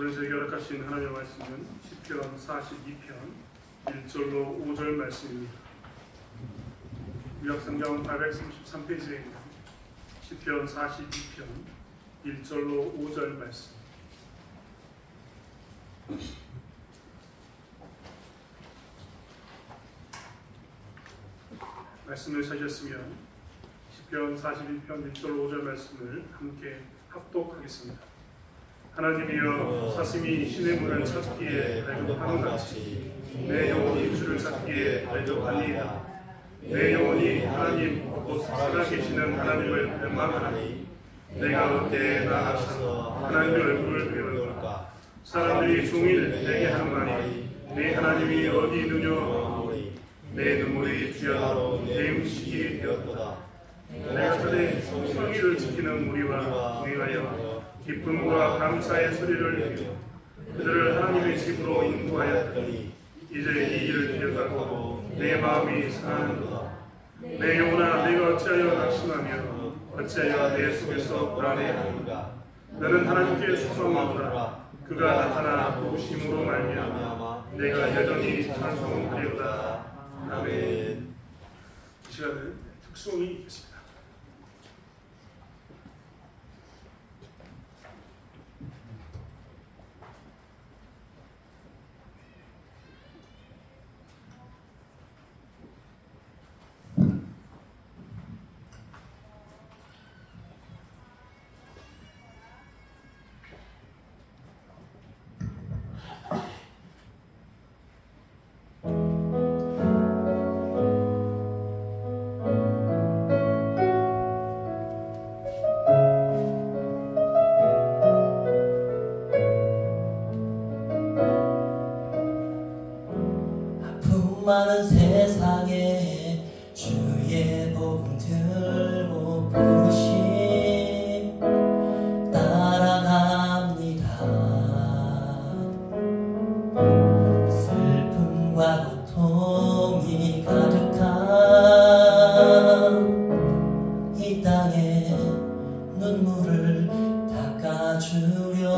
오늘 저에게 허락하신 하나님의 말씀은 시편 42편 1절로 5절 말씀입니다. 구약성경 833페이지입니다. 시편 42편 1절로 5절 말씀. 말씀을 찾으셨으면 시편 42편 1절 5절 말씀을 함께 합독하겠습니다. 하나님이여, 사슴이 신의 문을 찾기에 발급하는 같이 내 영혼이 주를 찾기에 발급하니이다. 내 영혼이 하나님 곧 살아계시는 하나님을 멸망하니 내가 어디에 나가서 하나님의 얼굴을 배울까? 사람들이 종일 내게 하는 말이 내 하나님이 어디 있느냐? 내 눈물이 주야로 내 음식이 되었도다. 내가 전에 성의를 지키는 무리와 위하여 기쁨과 감사의 소리를 내며 그들을 하나님의 집으로 인도하였더니 이제 이 일을 기억하고 내 마음이 상하는도다. 내 영혼아, 내가 어찌하여 낙심하며 어찌하여 내 속에서 불안해하는가? 너는 하나님께 소망하노라. 그가 나타나 도우심으로 말미암아 내가 여전히 찬송하리로다. 아멘. 이 시간은 특송이 있겠습니다. 많은 세상에 주의 복음 들고 부르심 따라갑니다. 슬픔과 고통이 가득한 이 땅에 눈물을 닦아주려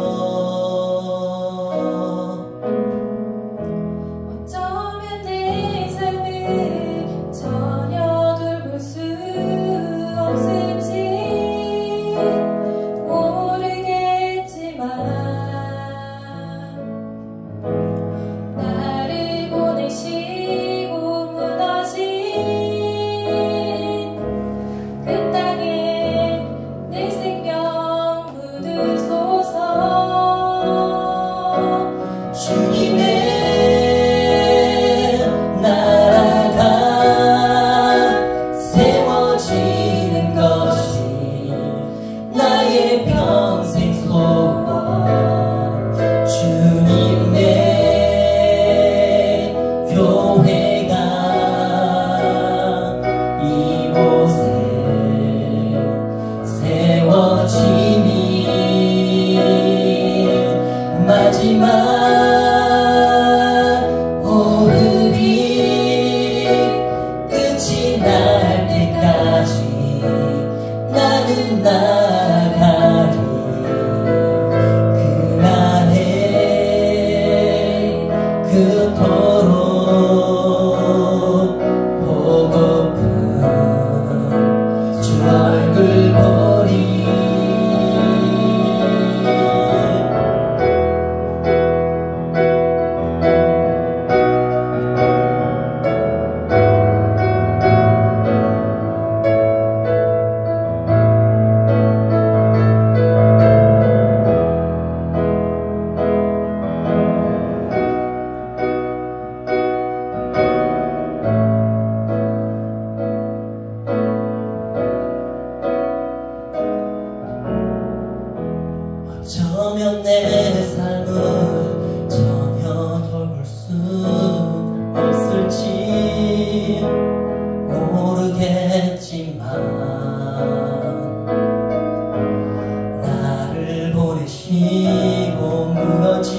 어쩌면 내 삶은 전혀 돌볼 수 없을지 모르겠지만 나를 보내시고 무너진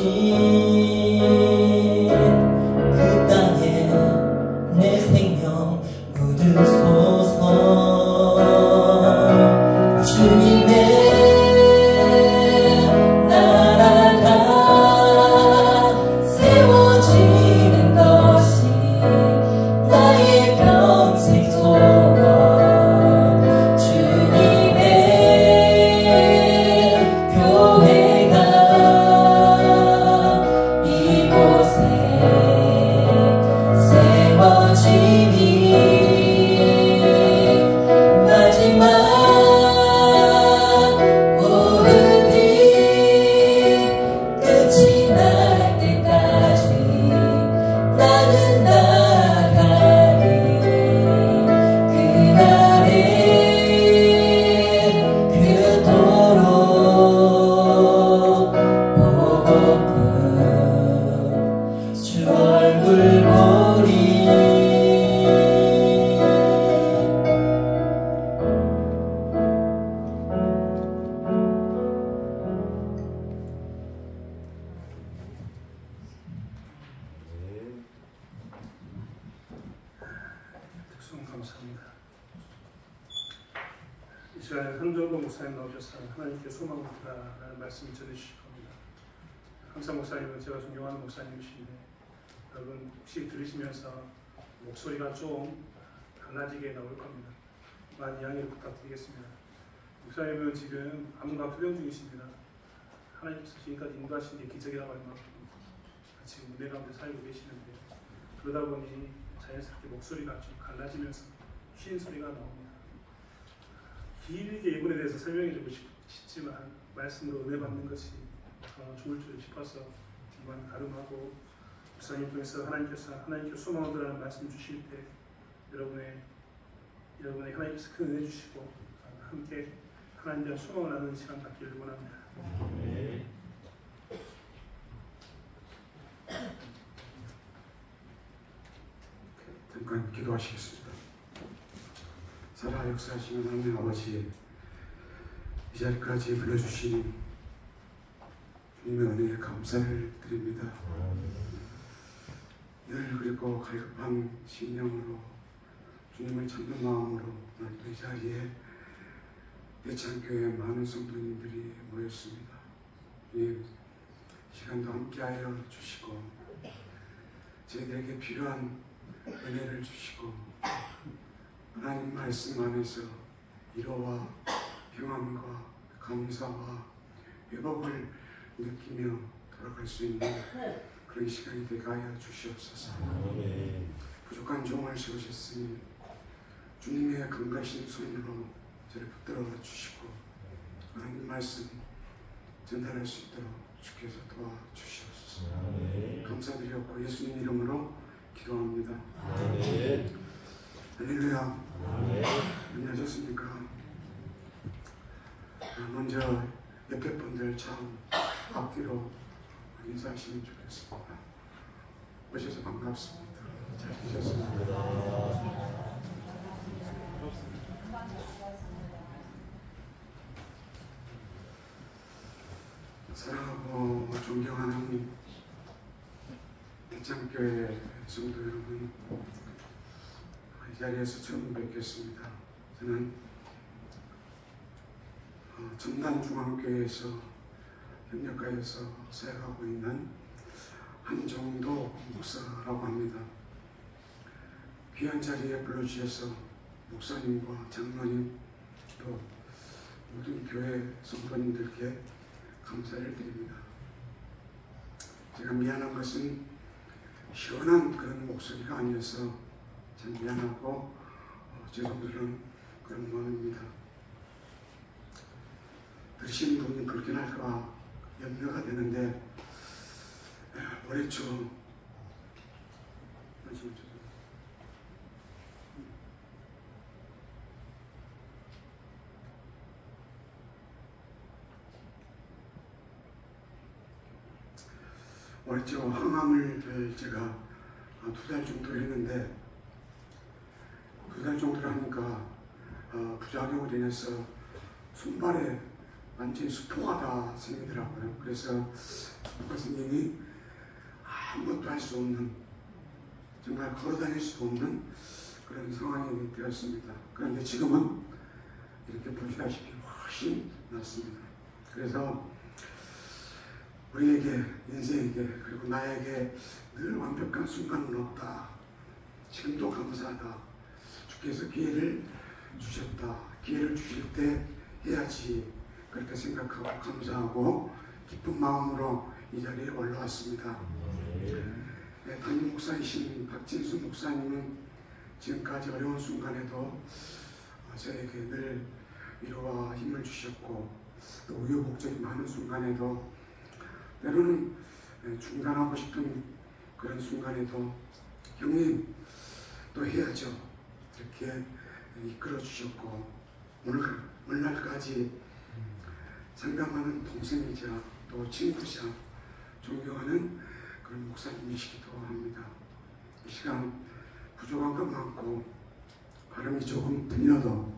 그 땅에 내 생명 묻으소서. 주님의 나라가 시간에 한정도 목사님 나오셔서 하나님께 소망을 드라는 말씀을 전해주실 겁니다. 항상 목사님은 제가 존경하는 목사님이신데 여러분 혹시 들으시면서 목소리가 좀 달라지게 나올 겁니다. 많이 양해 부탁드리겠습니다. 목사님은 지금 암과 투병 중이십니다. 하나님께서 지금까지 인도하신 게 기적이라고 할 만큼 지금 은혜 가운데 살고 계시는데 그러다 보니 자연스럽게 목소리가 좀 갈라지면서 쉬는 소리가 나옵니다. 길게 이분에 대해서 설명해주고 싶지만 말씀으로 은혜 받는 것이 더 좋을 줄 싶어서 이만 가름하고 목사님 통해서 하나님께 소망을 드라는 말씀 주실 때 여러분의 하나님께서 큰 은혜 주시고 함께 하나님과 소망을 나누는 시간 갖기를 원합니다. 잠깐 기도하시겠습니다. 살아 역사하시는 하나님 아버지, 이 자리까지 불러주신 주님의 은혜에 감사를 드립니다. 늘 그리고 갈급한 심령으로 주님을 찾는 마음으로 오늘 이 자리에 대창교회 많은 성도님들이 모였습니다. 주님, 시간도 함께하여 주시고 저희들에게 필요한 은혜를 주시고 하나님 말씀 안에서 위로와 평안과 감사와 회복을 느끼며 돌아갈 수 있는 그런 시간이 되게 하여 주시옵소서. 부족한 종을 세우셨으니 주님의 강가신 손으로 저를 붙들어 주시고 하나님 말씀 전달할 수 있도록 주께서 도와주시옵소서. 감사드렸고 예수님 이름으로 기도합니다. 할렐루야. 안녕하셨습니까? 먼저 옆에 분들 참 앞뒤로 인사하시면 좋겠습니다. 오셔서 반갑습니다. 잘 계셨습니다. 사랑하고 존경하는 대창교회 성도 여러분, 이 자리에서 처음 뵙겠습니다. 저는 전단중앙교회에서 협력하여서 사역하고 있는 한정도 목사라고 합니다. 귀한 자리에 불러주셔서 목사님과 장로님 또 모든 교회 성도님들께 감사를 드립니다. 제가 미안한 것은 시원한 그런 목소리가 아니어서 참 미안하고 죄송스러운 그런 마음입니다. 들으시는 분이 불편할까 염려가 되는데 올해 초 항암을 제가 2달 정도 했는데 2달 정도 하니까 부작용을 인해서 손발에 완전히 수포가 생기더라고요. 그래서 선생님이 아무것도 할 수 없는, 정말 걸어다닐 수 없는 그런 상황이 되었습니다. 그런데 지금은 이렇게 보시다시피 훨씬 낫습니다. 그래서 우리에게, 인생에게, 그리고 나에게 늘 완벽한 순간은 없다. 지금도 감사하다. 주께서 기회를 주셨다. 기회를 주실 때 해야지. 그렇게 생각하고 감사하고 기쁜 마음으로 이 자리에 올라왔습니다. 네, 담임 목사이신 박진수 목사님은 지금까지 어려운 순간에도 저에게 늘 위로와 힘을 주셨고 또 우여곡절이 많은 순간에도 때로는 중단하고 싶은 그런 순간에도 형님 또 해야죠. 이렇게 이끌어 주셨고 오늘날까지 상담하는 동생이자 또 친구자 존경하는 그런 목사님이시기도 합니다. 이 시간 부족한 것 많고 발음이 조금 들려도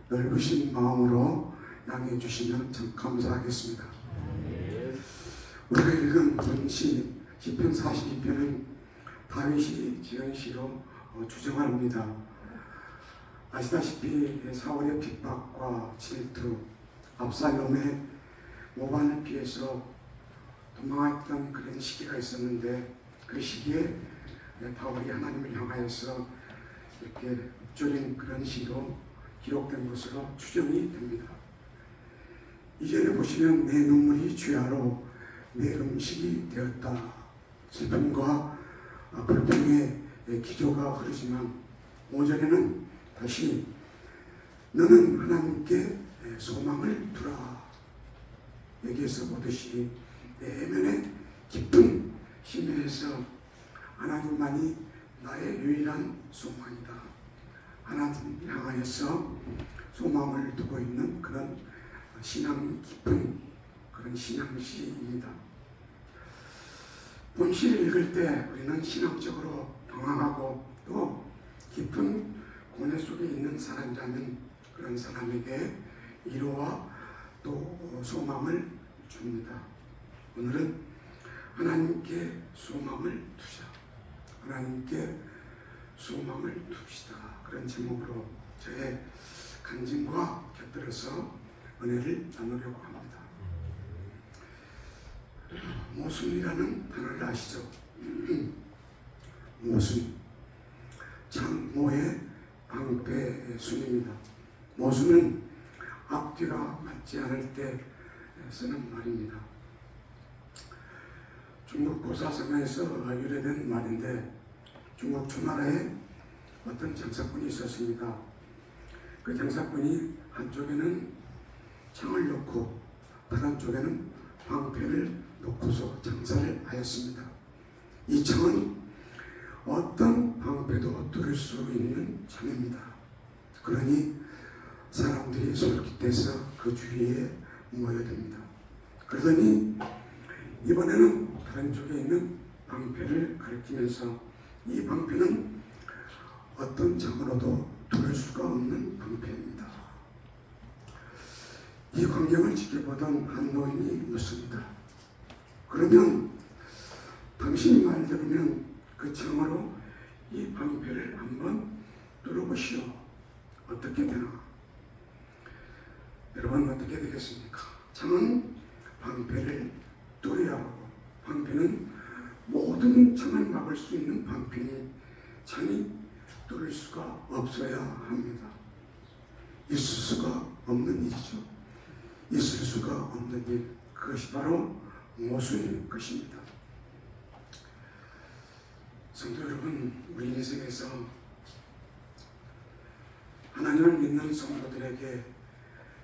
넓으신 마음으로 양해해 주시면 참 감사하겠습니다. 우리가 읽은 본시 시편 42편은 다윗이 지은 시로 추정합니다. 아시다시피 사울의 핍박과 질투, 압살롬의 모반을 피해서 도망했던 그런 시기가 있었는데, 그 시기에 바울이 하나님을 향하여서 이렇게 읊조린 그런 시로 기록된 것으로 추정이 됩니다. 이전에 보시면 내 눈물이 주야로 내 음식이 되었다. 슬픔과 불평의 기조가 흐르지만 5절에는 다시 너는 하나님께 소망을 두라. 여기에서 보듯이 내면의 깊은 심연에서 하나님만이 나의 유일한 소망이다. 하나님 향하여서 소망을 두고 있는 그런 신앙 깊은 그런 신앙시입니다. 본시를 읽을 때 우리는 신앙적으로 방황하고 또 깊은 고뇌 속에 있는 사람이라면 그런 사람에게 위로와 또 소망을 줍니다. 오늘은 하나님께 소망을 두자. 하나님께 소망을 둡시다. 그런 제목으로 저의 간증과 곁들여서 은혜를 나누려고 합니다. 모순이라는 단어를 아시죠? 모순, 장모의 방패의 순입니다. 모순은 앞뒤가 맞지 않을 때 쓰는 말입니다. 중국 고사성어에서 유래된 말인데, 중국 초나라에 어떤 장사꾼이 있었습니다. 그 장사꾼이 한쪽에는 창을 놓고 다른 쪽에는 방패를 놓고서 장사를 하였습니다. 이 창은 어떤 방패도 뚫을 수 있는 창입니다. 그러니 사람들이 솔깃해서 그 주위에 모여듭니다. 그러더니 이번에는 다른 쪽에 있는 방패를 가리키면서 이 방패는 어떤 창으로도 뚫을 수가 없는 방패입니다. 이 광경을 지켜보던 한 노인이 묻습니다. 그러면 당신이 말대로면 그 창으로 이 방패를 한번 뚫어보시오. 어떻게 되나? 여러분 어떻게 되겠습니까? 창은 방패를 뚫어야 하고, 방패는 모든 창을 막을 수 있는 방패니 창이 뚫을 수가 없어야 합니다. 있을 수가 없는 일이죠. 있을 수가 없는 일, 그것이 바로 모순인 것입니다. 성도 여러분, 우리 인생에서 하나님을 믿는 성도들에게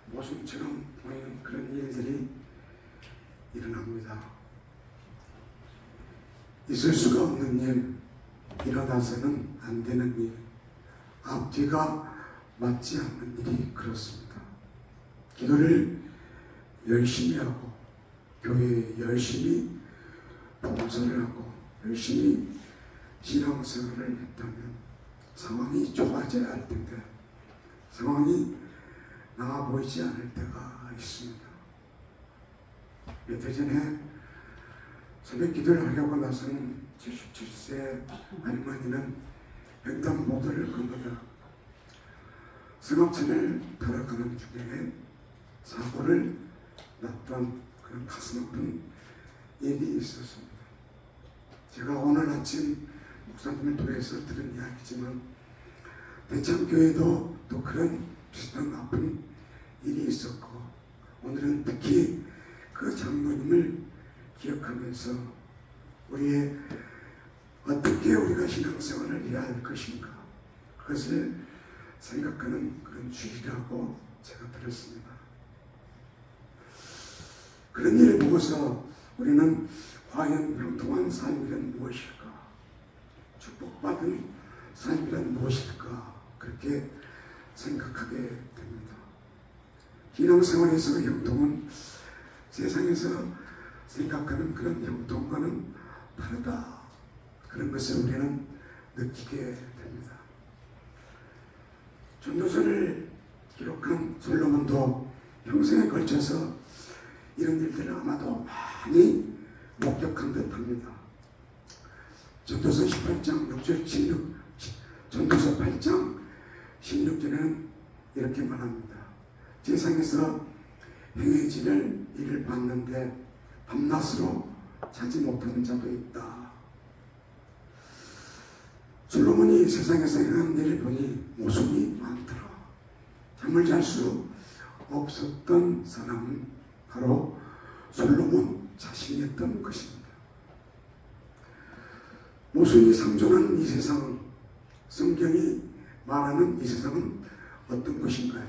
모순처럼 보이는 그런 일들이 일어납니다. 있을 수가 없는 일, 일어나서는 안 되는 일, 앞뒤가 맞지 않는 일이 그렇습니다. 기도를 열심히 하고 교회에 열심히 봉사를 하고 열심히 신앙생활을 했다면 상황이 좋아져야 할 텐데 상황이 나아 보이지 않을 때가 있습니다. 몇 해 전에 새벽 기도를 하려고 나서는 77세 할머니는 횡단보도를 건너다 승합차를 타러가는 중에 사고를 났던 그런 가슴 아픈 일이 있었습니다. 제가 오늘 아침 목사님을 통해서 들은 이야기지만 대창교회도 또 그런 비슷한 아픈 일이 있었고, 오늘은 특히 그 장로님을 기억하면서 우리의 어떻게 우리가 신앙생활을 해야 할 것인가, 그것을 생각하는 그런 주일이라고 제가 들었습니다. 그런 일을 보고서 우리는 과연 형통한 삶이란 무엇일까? 축복받은 삶이란 무엇일까? 그렇게 생각하게 됩니다. 신앙생활에서 형통은 세상에서 생각하는 그런 형통과는 다르다. 그런 것을 우리는 느끼게 됩니다. 전도서를 기록한 솔로몬도 평생에 걸쳐서 이런 일들을 아마도 많이 목격한 듯합니다. 전도서 18장 6절 7, 전도서 8장 16절에는 이렇게 말합니다. 세상에서 행해지를 일을 봤는데 밤낮으로 자지 못하는 자도 있다. 솔로몬이 세상에서 행한 일을 보니 모순이 많더라. 잠을 잘 수 없었던 사람은 바로 솔로몬 자신이었던 것입니다. 모순이 상존하는 이 세상, 성경이 말하는 이 세상은 어떤 것인가요?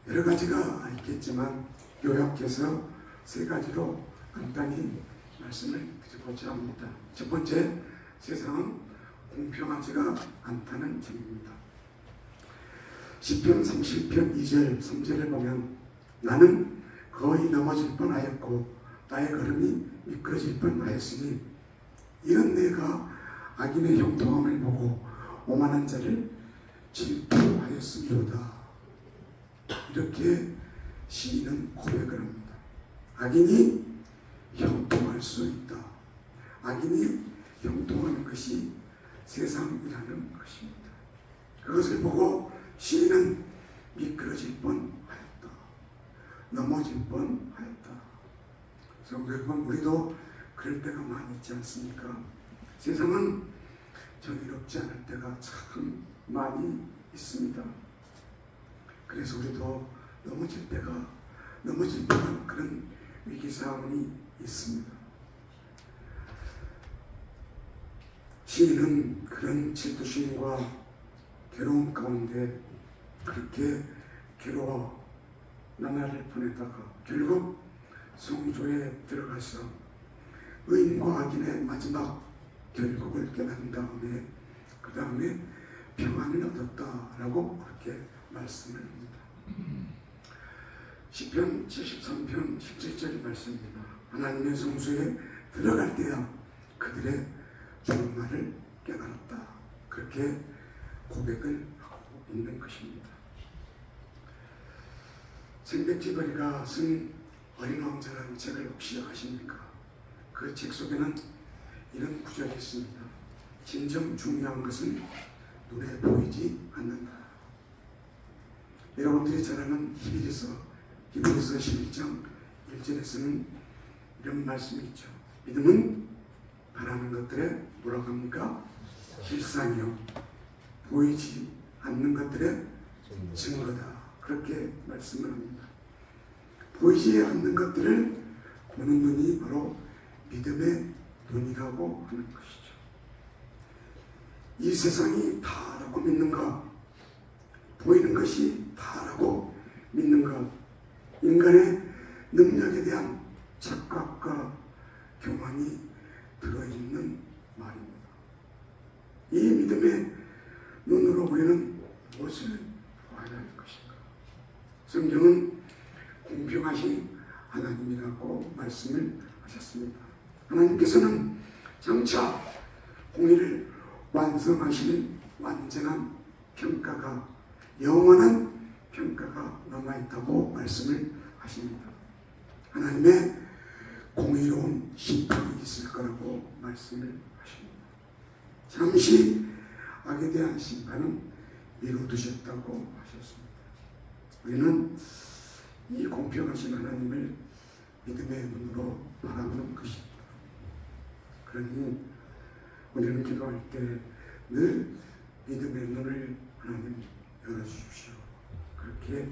여러 가지가 있겠지만 요약해서 세 가지로 간단히 말씀을 드리고자 합니다. 첫 번째, 세상은 공평하지가 않다는 점입니다. 시편 30편 2절 3절을 보면 나는 거의 넘어질 뻔하였고 나의 걸음이 미끄러질 뻔하였으니 이런 내가 악인의 형통함을 보고 오만한 자를 질투하였음이로다. 이렇게 시인은 고백을 합니다. 악인이 형통할 수 있다. 악인이 형통하는 것이 세상이라는 것입니다. 그것을 보고 시인은 미끄러질 뻔하였다. 넘어질 뻔하였다. 성도 여러분, 우리도 그럴 때가 많이 있지 않습니까? 세상은 정의롭지 않을 때가 참 많이 있습니다. 그래서 우리도 넘어질 때가 그런 위기상황이 있습니다. 시인은 그런 질투심과 괴로움 가운데 그렇게 괴로워 나날을 보내다가 결국 성소에 들어가서 의인과 악인의 마지막 결국을 깨달은 다음에 그 다음에 평안을 얻었다라고 그렇게 말씀을 합니다. 시편 73편 17절 말씀입니다. 하나님의 성소에 들어갈 때야 그들의 종말을 깨달았다. 그렇게 고백을 하고 있는 것입니다. 생백지거리가 쓴 어린 왕자라는 책을 혹시 아십니까? 그 책 속에는 이런 구절이 있습니다. 진정 중요한 것은 눈에 보이지 않는다. 여러분들이 잘 아는 히브리서 11장 1절에서는 이런 말씀이 있죠. 믿음은 바라는 것들의 뭐라고 합니까? 실상이요 보이지 않는 것들의 증거다. 그렇게 말씀을 합니다. 보이지 않는 것들을 보는 눈이 바로 믿음의 눈이라고 하는 것이죠. 이 세상이 다라고 믿는가? 보이는 것이 다라고 믿는가? 인간의 능력에 대한 착각과 교만이 들어있는 말입니다. 이 믿음의 눈으로 우리는 무엇을 보아야 할 것인가? 성경은 공평하신 하나님이라고 말씀을 하셨습니다. 하나님께서는 장차 공의를 완성하시는 완전한 평가가, 영원한 평가가 남아있다고 말씀을 하십니다. 하나님의 공의로운 심판이 있을 거라고 말씀을 하십니다. 잠시 악에 대한 심판은 미루두셨다고 하셨습니다. 우리는 이 공평하신 하나님을 믿음의 눈으로 바라보는 것입니다. 그러니 우리는 기도할 때 늘 믿음의 눈을 하나님 열어주십시오. 그렇게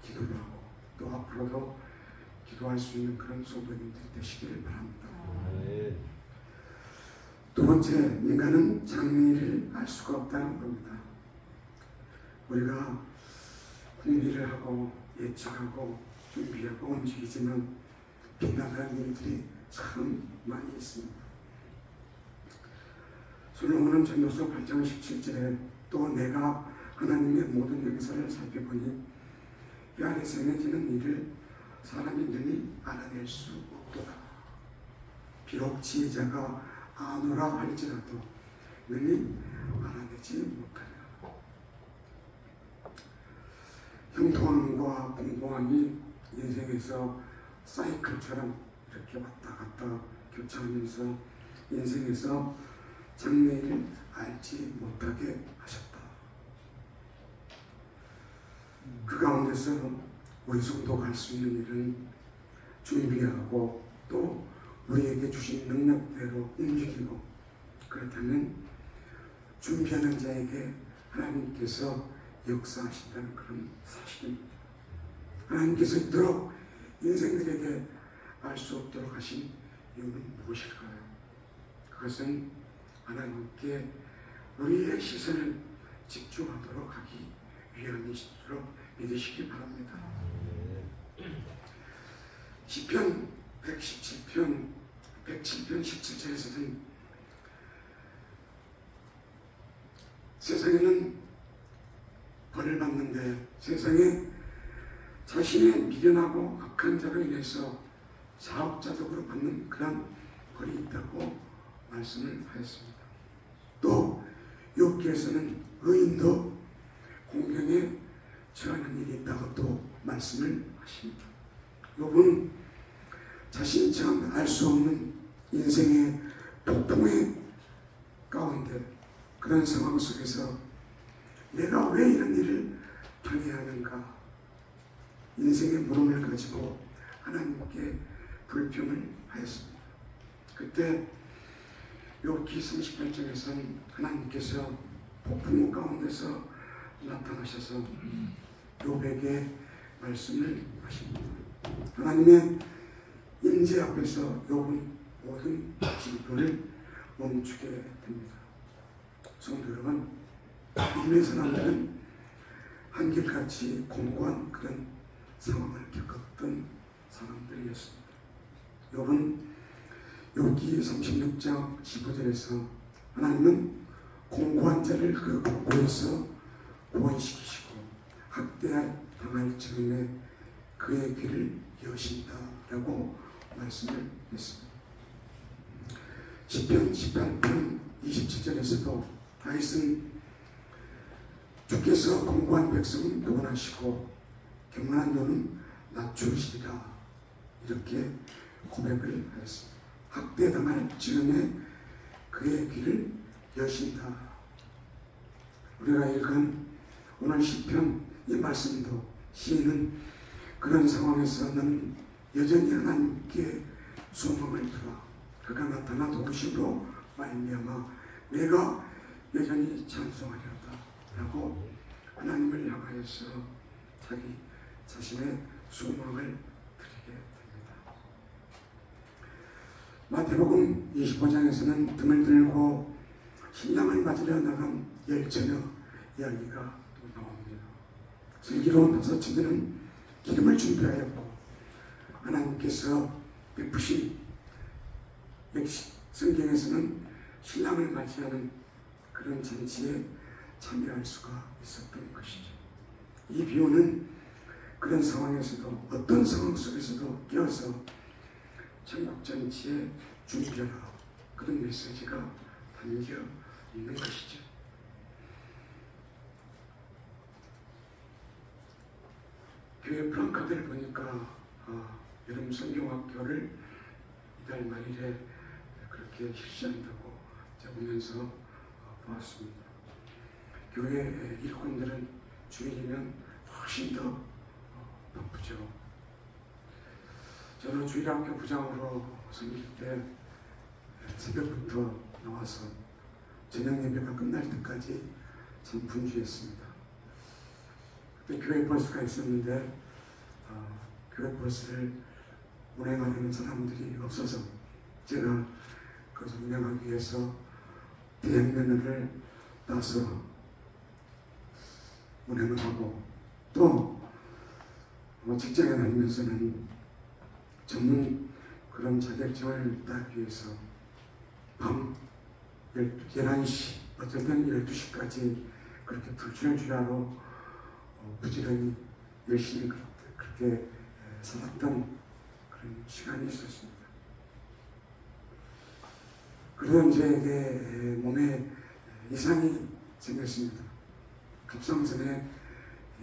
기도를 하고 또 앞으로도 기도할 수 있는 그런 성도님들이 되시기를 바랍니다. 두 번째, 인간은 장래를 알 수가 없다는 겁니다. 우리가 궁리를 하고 예측하고 준비하고 움직이지만 빗나가는 일들이 참 많이 있습니다. 솔로몬은 전도서 8장 17절에 또 내가 하나님의 모든 역사를 살펴보니 이 아래서 행해지는 일을 사람이 능히 알아낼 수 없도다. 비록 지혜자가 아노라 할지라도 능히 알아내지 못하리라. 형통함과 공평함이 인생에서 사이클처럼 이렇게 왔다 갔다 교차하면서 인생에서 장래를 알지 못하게 하셨다. 그 가운데서 우리 성도가 할 수 있는 일은 준비하고 또 우리에게 주신 능력대로 움직이고, 그렇다면 준비하는 자에게 하나님께서 역사하신다는 그런 사실입니다. 하나님께서 이토록 인생들에게 알 수 없도록 하신 이유는 무엇일까요? 그것은 하나님께 우리의 시선을 집중하도록 하기 위함인 줄로 믿으시기 바랍니다. 시편 107편 17절에서는 세상에는 벌을 받는데 세상에 자신의 미련하고 악한 자로 인해서 자업자득으로 받는 그런 벌이 있다고 말씀을 하였습니다. 또 욥기에서는 의인도 공경에 처하는 일이 있다고 또 말씀을 하십니다. 욥은 자신이 참 알 수 없는 인생의 폭풍의 가운데 그런 상황 속에서 내가 왜 이런 일을 당해야 하는가, 인생의 물음을 가지고 하나님께 불평을 하였습니다. 그때 욥기 38장에서는 하나님께서 폭풍 가운데서 나타나셔서 욥에게 말씀을 하십니다. 하나님의 임재 앞에서 욥은 모든 질문을 멈추게 됩니다. 성도 여러분, 믿음의 사람들은 한결같이 공고한 그런 상황을 겪었던 사람들이었습니다. 욥은 욥기 36장 15절에서 하나님은 공고한 자를 그 공고에서 구원시키시고 학대할 당할 즈음에 그의 귀를 여신다라고 말씀을 했습니다. 시편 18편 27절에서도 다윗은 주께서 공고한 백성은 구원하시고 경건한 자는 낮추시리라 이렇게 고백을 하였습니다. 학대당할 즈음에 그의 귀를 여신다. 우리가 읽은 오늘 시편 이 말씀도 시인은 그런 상황에서는 여전히 하나님께 소망을 들어 그가 나타나 도우심으로 말미암아 내가 여전히 찬송하리로다 라고 하나님을 향하여서 자기 자신의 소망을 드리게 됩니다. 마태복음 25장에서는 등을 들고 신랑을 맞으려 나간 10처녀 이야기가 또 나옵니다. 슬기로운 5처녀는 기름을 준비하였고 하나님께서 베푸신 성경에서는 신랑을 맞이하는 그런 잔치에 참여할 수가 있었던 것이죠. 이 비유는 그런 상황에서도 어떤 상황 속에서도 끼어서 천국 잔치에 준비하라 그런 메시지가 담겨 있는 것이죠. 교회 프랑카드를 보니까 여름 성경학교를 이달 말일에 그렇게 실시한다고 보면서 보았습니다. 교회 일꾼들은 주일이면 훨씬 더 바쁘죠. 저는 주일학교 부장으로 섬길 때 새벽부터 나와서 저녁 예배가 끝날 때까지 참 분주했습니다. 그때 교회 버스가 있었는데 교회 버스를 운행하려는 사람들이 없어서 제가 그것을 운행하기 위해서 대행면허를 따서 운행을 하고 또 직장에 다니면서는 전문 그런 자격증을 따기 위해서 밤 11시 어쩔 때는 12시까지 그렇게 불출주야로 부지런히 열심히 그렇게 살았던 그런 시간이 있었습니다. 그러던 저에게 몸에 이상이 생겼습니다. 갑상선에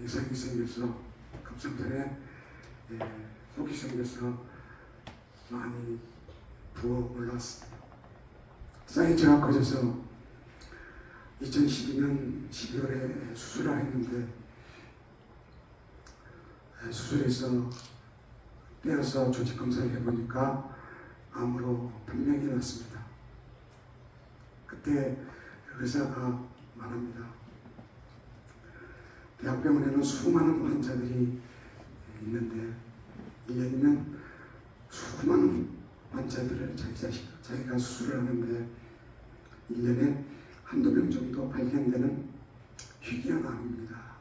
이상이 생겨서 갑상선에 속이 생겨서 많이 부어 올랐습니다. 사이즈가 커져서 2012년 12월에 수술을 했는데 수술해서 떼어서 조직 검사를 해보니까 암으로 판명이 났습니다. 그때 의사가 말합니다. 대학병원에는 수많은 환자들이 있는데 1년이면 수많은 환자들을 자기가 수술을 하는데 1년에 한두 명 정도 발견되는 희귀한 암입니다.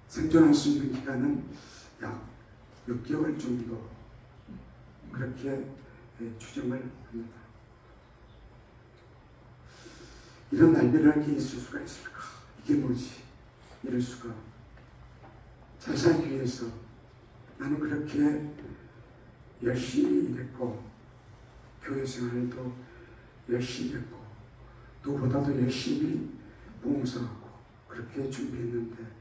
생존할 수 있는 기간은 약 6개월 정도 그렇게 추정을 합니다. 이런 날벼락이 있을 수가 있을까? 이게 뭐지? 이럴 수가. 잘 살기 위해서 나는 그렇게 열심히 일했고 교회 생활도 열심히 했고 누구보다도 열심히 봉사하고 그렇게 준비했는데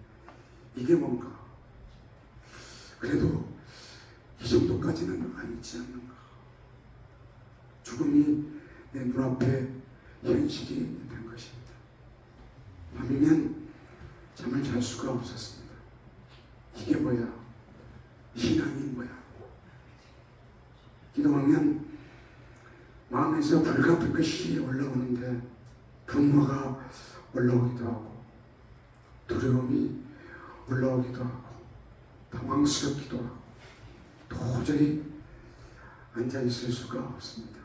이게 뭔가? 그래도 이 정도까지는 아니지 않는가? 죽음이 내 눈앞에 현실이 된 것입니다. 밤이면 잠을 잘 수가 없었습니다. 이게 뭐야? 신앙이 뭐야? 기도하면 마음에서 불 같은 것이 올라오는데 분노가 올라오기도 하고 두려움이 올라오기도 하고 당황스럽기도 하고 도저히 앉아있을 수가 없습니다.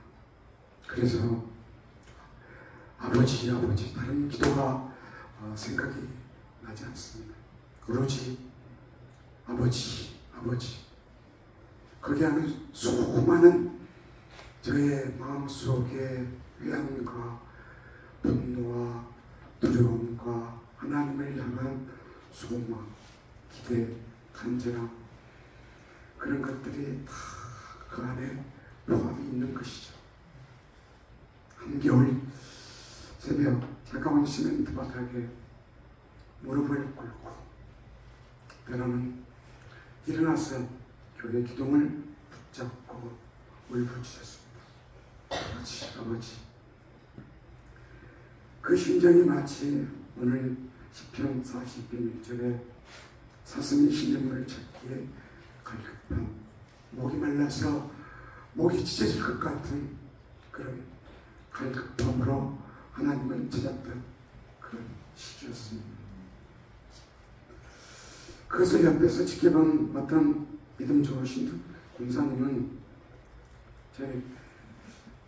그래서 아버지 다른 기도가 생각이 나지 않습니다. 오로지 아버지 거기 하는 수많은 저의 마음속에 회한과 분노와 두려움과 하나님을 향한 소망, 기대, 간절함 그런 것들이 다 그 안에 포함이 있는 것이죠. 한겨울 새벽 차가운 시멘트 바닥에 무릎을 꿇고 때로는 일어나서 교회 기둥을 붙잡고 울부짖었습니다. 아버지 그 심정이 마치 오늘 시편 41절에 사슴이 시냇물을 찾기에 갈급한 목이 말라서 목이 찢어질 것 같은 그런 갈급함으로 하나님을 찾았던 그런 시기였습니다. 그것을 옆에서 지켜본 어떤 믿음 좋으신 군사님은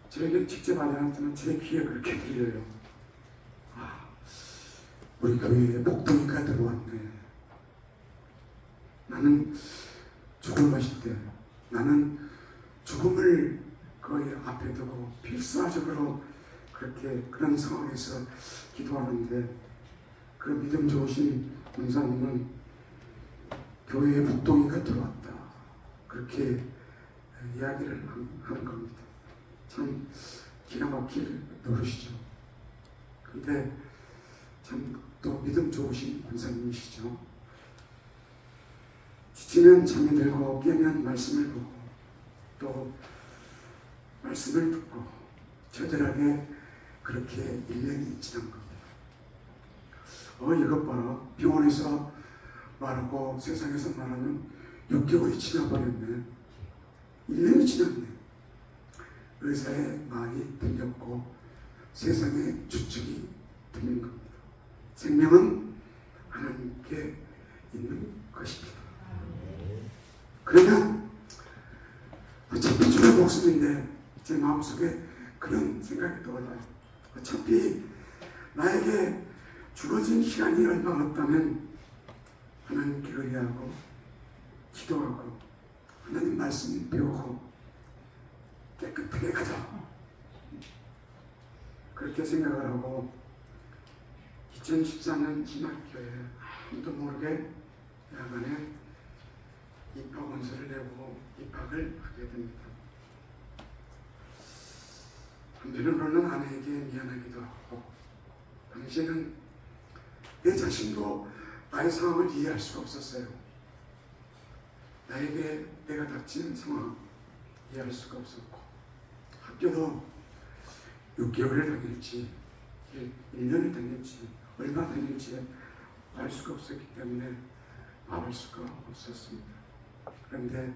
저에게 직접 하지 않았지만 제 귀에 그렇게 들려요. 우리 교회에 목동이가 들어왔네. 나는 죽을 것일 때 나는 죽음을 거의 앞에 두고 필사적으로 그런 상황에서 기도하는데 그 믿음 좋으신 권사님은 교회에 목동이가 들어왔다. 그렇게 이야기를 하는 겁니다. 참 기가 막힐 노릇이죠. 근데 참 또 믿음 좋으신 권사님이시죠. 지치면 잠이 들고 깨면 말씀을 보고 또 말씀을 듣고 처절하게 그렇게 1년이 지난 겁니다. 이것 봐라. 병원에서 말하고 세상에서 말하면 6개월이 지나버렸네. 1년이 지났네. 의사의 말이 들렸고 세상의 추측이 들린 겁니다. 생명은 하나님께 있는 것입니다. 그러면 어차피 죽을 목숨인데 제 마음속에 그런 생각이 떠올라요. 어차피 나에게 주어진 시간이 얼마 없다면 하나님께 의뢰하고 기도하고 하나님 말씀 배우고 깨끗하게 가자. 그렇게 생각을 하고 2014년 신학교에 아무도 모르게 야간에 입학 원서를 내고 입학을 하게 됩니다. 한편으로는 아내에게 미안하기도 하고 당시에는 내 자신도 나의 상황을 이해할 수가 없었어요. 나에게 내가 닥친 상황 이해할 수가 없었고 학교도 6개월을 다닐지 1년을 다닐지 얼마 다닐지 알 수가 없었기 때문에 말할 수가 없었습니다. 그런데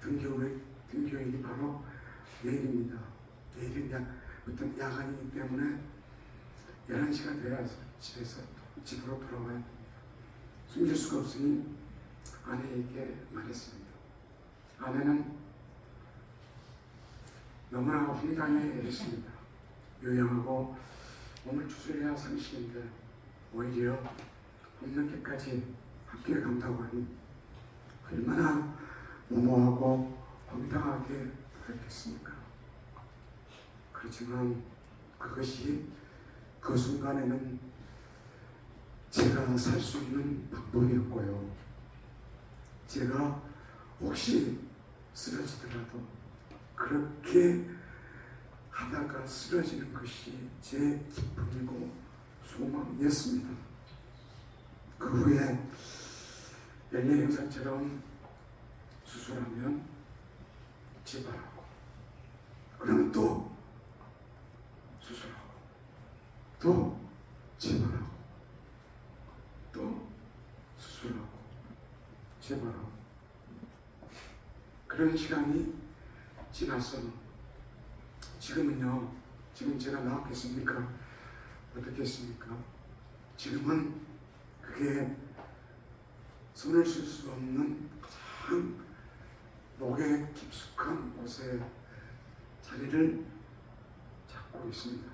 등교일이 바로 내일입니다. 내일은 어떤 야간이기 때문에 11시가 돼야 집에서 집으로 돌아와야 됩니다. 숨길 수가 없으니 아내에게 말했습니다. 아내는 너무나 황당해했습니다. 요양하고 몸을 추스려야 상식인데 오히려 밤늦게까지 학교에 간다고 하니 얼마나 무모하고 황당하게 보였겠습니까? 그렇지만 그것이 그 순간에는 제가 살 수 있는 방법이었고요. 제가 혹시 쓰러지더라도 그렇게 하다가 쓰러지는 것이 제 기쁨이고 소망이었습니다. 그 후에 엘리 형사처럼 수술하면 재발하고 그러면 또 수술하고 또 재발하고 또 수술하고 재발하고 그런 시간이 지나서 지금은요, 지금 제가 나왔겠습니까? 어떻겠습니까? 지금은 그게 손을 쓸 수 없는 가장 목에 깊숙한 곳에 자리를 잡고 있습니다.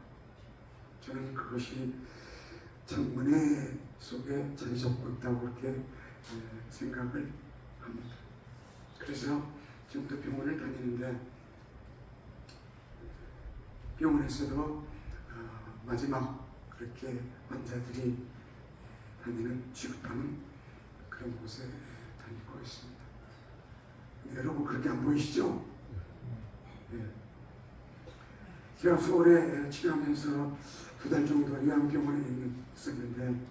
저는 그것이 참 은혜 속에 자리 잡고 있다고 그렇게 생각을 합니다. 그래서 지금도 병원을 다니는데 병원에서도 마지막 그렇게 환자들이 다니는 취급하는 그런 곳에 다니고 있습니다. 여러분 그렇게 안 보이시죠? 예. 제가 서울에 치료하면서 2달 정도 요양병원에 있었는데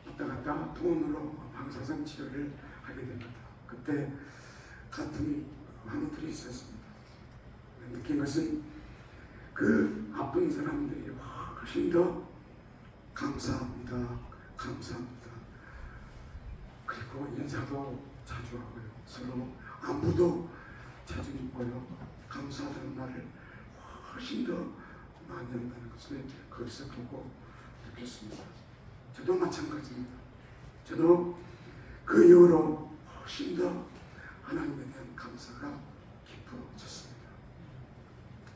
왔다 갔다 돈으로 방사선 치료를 하게 됩니다. 그때 같은 환우들이 있었습니다. 느낀 것은 그 아픈 사람들이 훨씬 더 감사합니다. 감사합니다. 그리고 인사도 자주 하고요. 서로 안부도 자주 묻고요. 감사하다는 말을 훨씬 더 많이 한다는 것을 거기서 보고 느꼈습니다. 저도 마찬가지입니다. 저도 그 이후로 훨씬 더 하나님에 대한 감사가 깊어졌습니다.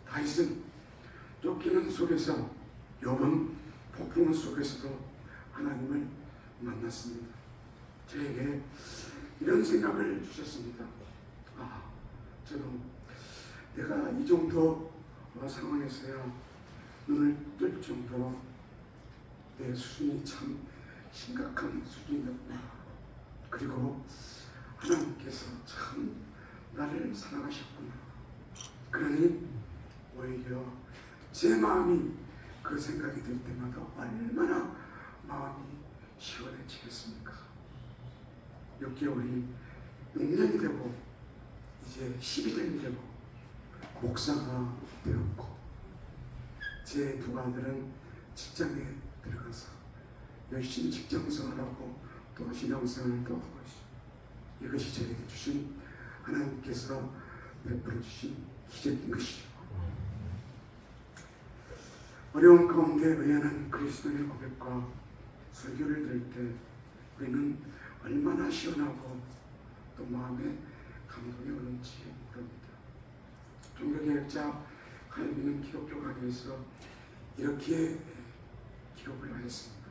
다윗은 쫓기는 속에서, 욥은 폭풍 속에서도 하나님을 만났습니다. 저에게 이런 생각을 주셨습니다. 저도 내가 이 정도 상황에서야 눈을 뜰 정도로 내 수준이 참 심각한 수준이었구나. 그리고 하나님께서 참 나를 사랑하셨구나. 그러니 오히려 제 마음이 그 생각이 들 때마다 얼마나 마음이 시원해지겠습니까? 6개월이 6년이 되고 이제 12년이 되고 목사가 되었고 제 두 아들은 직장에 들어가서 열심히 직장생활하고 또 신앙생활도 하고 있습니다. 이것이 저에게 주신 하나님께서 베풀어 주신 기적인 것이죠. 어려운 가운데 의연한 그리스도의 고백과 설교를 들을 때 우리는 얼마나 시원하고 또 마음에 감동이 오는지 모릅니다. 종교개혁자 칼빈은 기독교 강의에서 이렇게 기록을 하였습니다.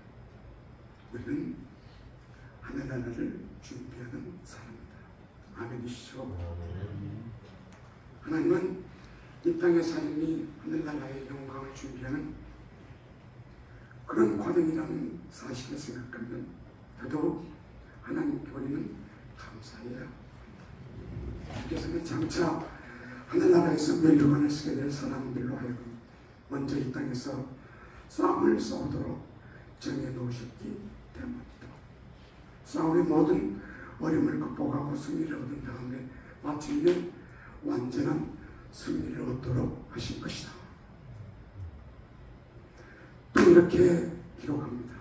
우리는 하늘나라를 준비하는 사람이다. 아멘이시죠? 하나님은 이 땅의 삶이 하늘나라의 영광을 준비하는 그런 과정이라는 사실을 생각하면 더더욱 하나님께 우리는 감사해야 합니다. 주께서는 장차 하늘나라에서 멸류관을 쓰게 될 사람들로 하여금 먼저 이 땅에서 싸움을 싸우도록 정해놓으셨기 때문이다. 싸움의 모든 어려움을 극복하고 승리를 얻은 다음에 마침내 완전한 승리를 얻도록 하신 것이다. 또 이렇게 기록합니다.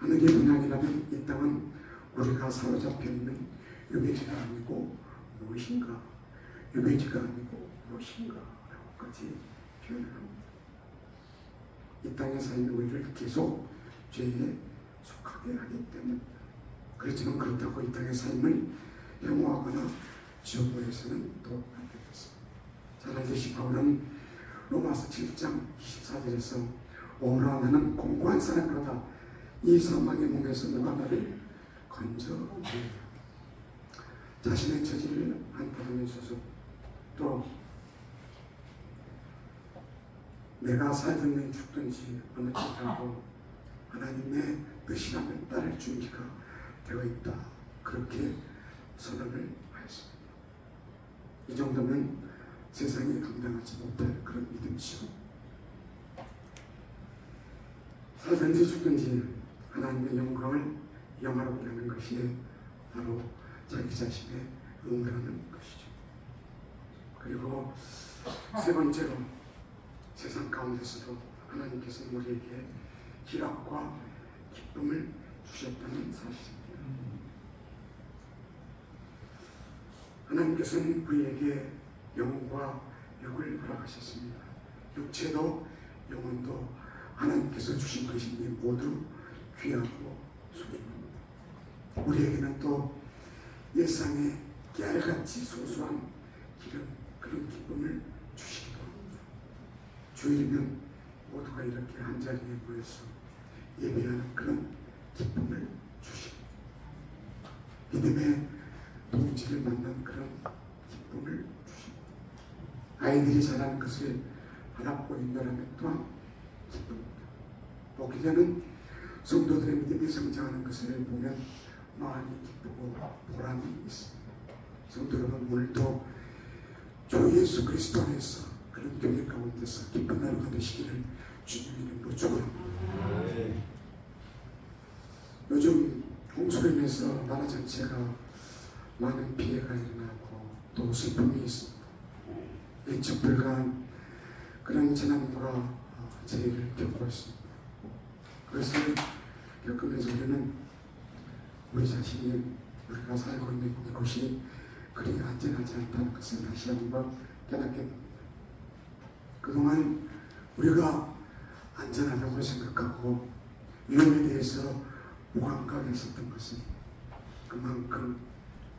하늘의 문양이라면 이 땅은 우리가 사로잡혀 있는 유배지가 아니고 무엇인가, 유배지가 아니고 무엇인가 라고까지 표현을 합니다. 이 땅의 삶이 우리를 계속 죄에 속하게 하기 때문입니다. 그렇지만 그렇다고 이 땅의 삶을 혐오하거나 지옥불에서는 또 안 되겠습니다. 잘 알듯이 바울은 로마서 7장 24절에서 오라 나는 공고한 사람이로다 이 사망의 몸에서 누가 나를 건져내리라. 자신의 처지를 한탄하며 있어서 또 내가 살든지 죽든지 어느 때라도 하나님의 뜻이라면 따를 준비가 되어 있다. 그렇게 선언을 하였습니다. 이 정도면 세상이 감당하지 못할 그런 믿음이죠. 살든지 죽든지 하나님의 영광을 영화롭게 하는 것이 바로 자기 자신의 응답하는 것이죠. 그리고 세 번째로 세상 가운데서도 하나님께서는 우리에게 희락과 기쁨을 주셨다는 사실입니다. 하나님께서는 우리에게 영과 육을 허락하셨습니다. 육체도 영혼도 하나님께서 주신 것이니 모두 귀하고 소중합니다. 우리에게는 또 일상의 깨알같이 소소한 그런 기쁨을 주시기도 합니다. 주일이면 모두가 이렇게 한자리에 모여서 예배하는 그런 기쁨을 주십니다. 믿음의 동지를 만난 그런 기쁨을 주십니다. 아이들이 자라는 것을 바라보인다면 또한 기쁩니다. 목회자는 성도들의 믿음이 성장하는 것을 보면 마음이 기쁘고 보람이 있습니다. 성도 여러분, 오늘도 주 예수 그리스도 안에서 그런 교회 가운데서 기쁜 하루가 되시기를 주님 이름으로 축원합니다. 요즘 홍수로 인해서 나라 전체가 많은 피해가 일어나고 또 슬픔이 있습니다. 예측 불가한 그런 재난과 재해를 겪고 있습니다. 그것을 겪으면서 우리는 우리 자신이 우리가 살고 있는 이곳이 그리 안전하지 않다는 것을 다시 한번 깨닫게 됩니다. 그동안 우리가 안전하다고 생각하고 위험에 대해서 무감각했었던 것은 그만큼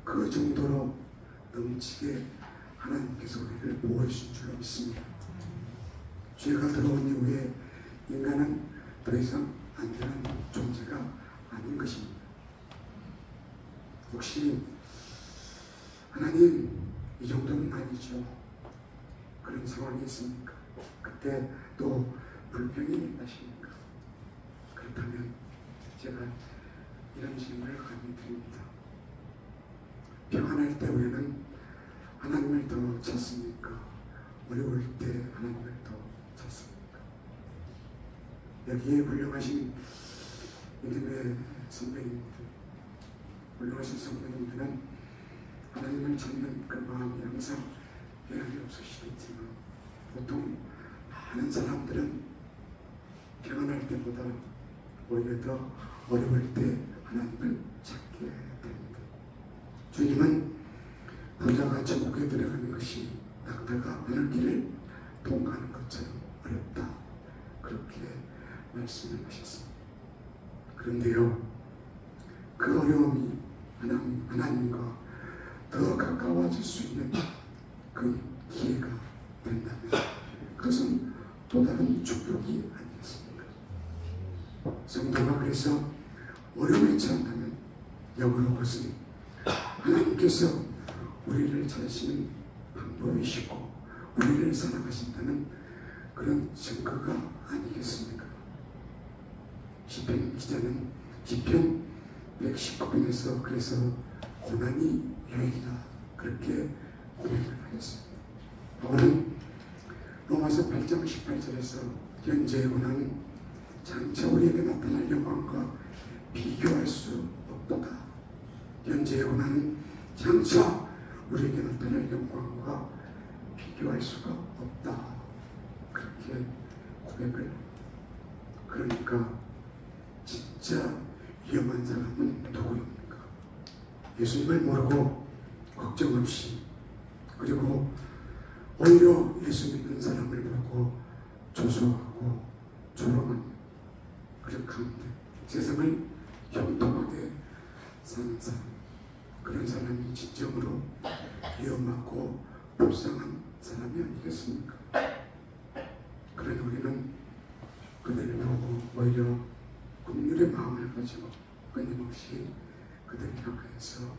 그 정도로 넘치게 하나님께서 우리를 보호해 주신 줄로 믿습니다. 죄가 들어온 이후에 인간은 더 이상 안전한 존재가 아닌 것입니다. 혹시 하나님 이 정도는 아니죠. 그런 상황이 있습니까? 그때 또 불평이 나십니까? 그렇다면 제가 이런 질문을 감히 드립니다. 평안할 때 우리는 하나님을 더 찾습니까? 어려울 때 하나님을 더 찾습니까? 여기에 훌륭하신 믿음의 선배님들, 훌륭하신 성도님들은 하나님을 찾는 그 마음이 항상 변함이 없으시겠지만 보통 많은 사람들은 평안할 때보다 오히려 더 어려울 때 하나님을 찾게 됩니다. 주님은 부자가 천국에 들어가는 것이 낙타가 하늘길을 통과하는 것처럼 어렵다. 그렇게 말씀을 하셨습니다. 그런데요, 그 어려움이 하나님과 더 가까워질 수 있는 그 기회가 된다면 그것은 또 다른 축복이 아니겠습니까? 성도가 그래서 어려움에 처한다면 역으로 그것은 하나님께서 우리를 찾으시는 방법이시고 우리를 사랑하신다는 그런 증거가 아니겠습니까? 시편 기자는 시편 119편에서 그래서 고난이 유익이다 그렇게 고백을 하였습니다. 바울은 로마서 8장 18절에서 현재의 고난은 장차 우리에게 나타날 영광과 비교할 수 없도다. 현재의 고난은 장차 우리에게 나타날 영광과 비교할 수가 없다. 그렇게 고백을. 그러니까 진짜 위험한 사람은 누구입니까? 예수님을 모르고 걱정 없이, 그리고 오히려 예수 믿는 사람을 보고 조소하고 조롱하는 그런 가운데 세상을 형통하게 사는 사람, 그런 사람이 진정으로 위험하고 불쌍한 사람이 아니겠습니까? 그러나 우리는 그들을 보고 오히려 긍휼의 마음을 가지고 끊임없이 그들 향해서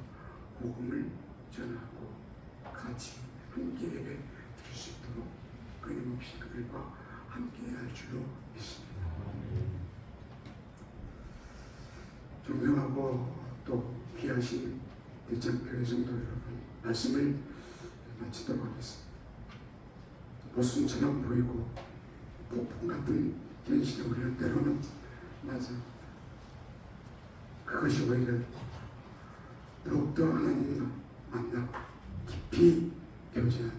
복음을 전하고 같이 함께 예배 드릴 수 있도록 끊임없이 그들과 함께 할 줄로 믿습니다. 존경하고 또 귀하신 대창교회 성도 여러분, 말씀을 마치도록 하겠습니다. 모순처럼 보이고 폭풍 같은 현실에 우리는 때로는 맞아. 그것이 오히려 더욱더 하나님과 만나고 깊이 교제하는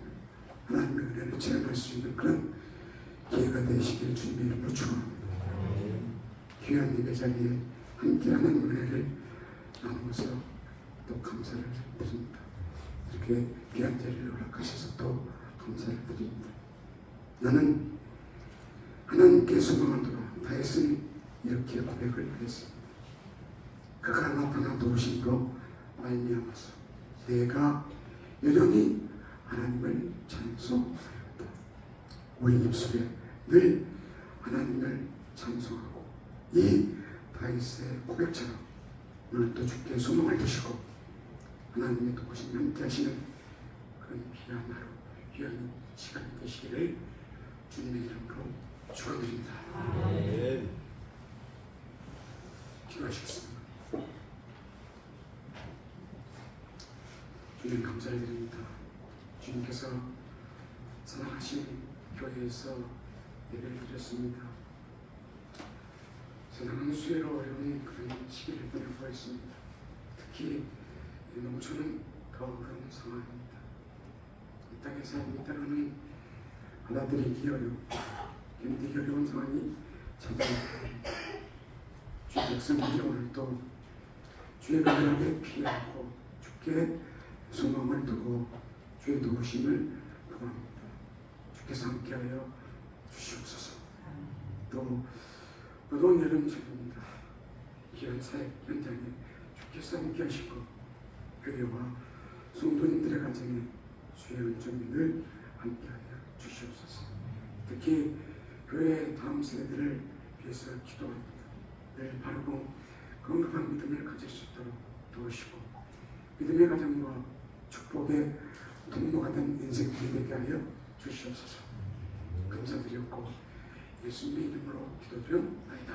하나님의 은혜를 체험할 수 있는 그런 기회가 되시길 주님의 이름으로 축원합니다. 귀한 예배 자리에 함께 하나님 은혜를 나누면서 또 감사를 드립니다. 이렇게 귀한 자리를 허락하셔서 또 감사를 드립니다. 나는 하나님께 소망을 두라. 다윗은 이렇게 고백을 했습니다. 그가 나타나 도우심으로 말미암아서 내가 여전히 하나님을 찬송하였다. 우리 입술에 늘 하나님을 찬송하고 이 다윗의 고백처럼 오늘도 주께 소망을 두시고 하나님의 도우심이 함께 하시는 그런 귀한 하루, 귀한 시간이 되시기를 주님의 이름으로 축원드립니다. 기도하시겠습니다. 주님 감사를 드립니다. 주님께서 사랑하신 교회에서 예배를 드렸습니다. 세상은 수혜로 어려운 그런 시기를 보내고 있습니다. 특히 농촌은 더 그런 상황입니다. 이 땅의 삶이 때로는 받아들이기 어렵고 견디기 어려운 상황이 찾아옵니다. 주의 백성들이 오늘도 주의 가난하게 피하고 주께 소망을 두고 주의 도우심을 구합니다. 주께서 함께하여 주시옵소서. 또 무더운 여름철입니다. 이런 사역 현장에 주께서 함께하시고 교회와 성도님들의 가정에 주의 은총이 늘 함께하여 주시옵소서. 특히 교회의 다음 세대들을 위해서 기도합니다. 늘 바르고 건강한 믿음을 가질 수 있도록 도우시고 믿음의 가정과 축복의 통로가 된 인생들이 되게 하여 주시옵소서. 감사드렸고 예수님의 이름으로 기도드렸나이다.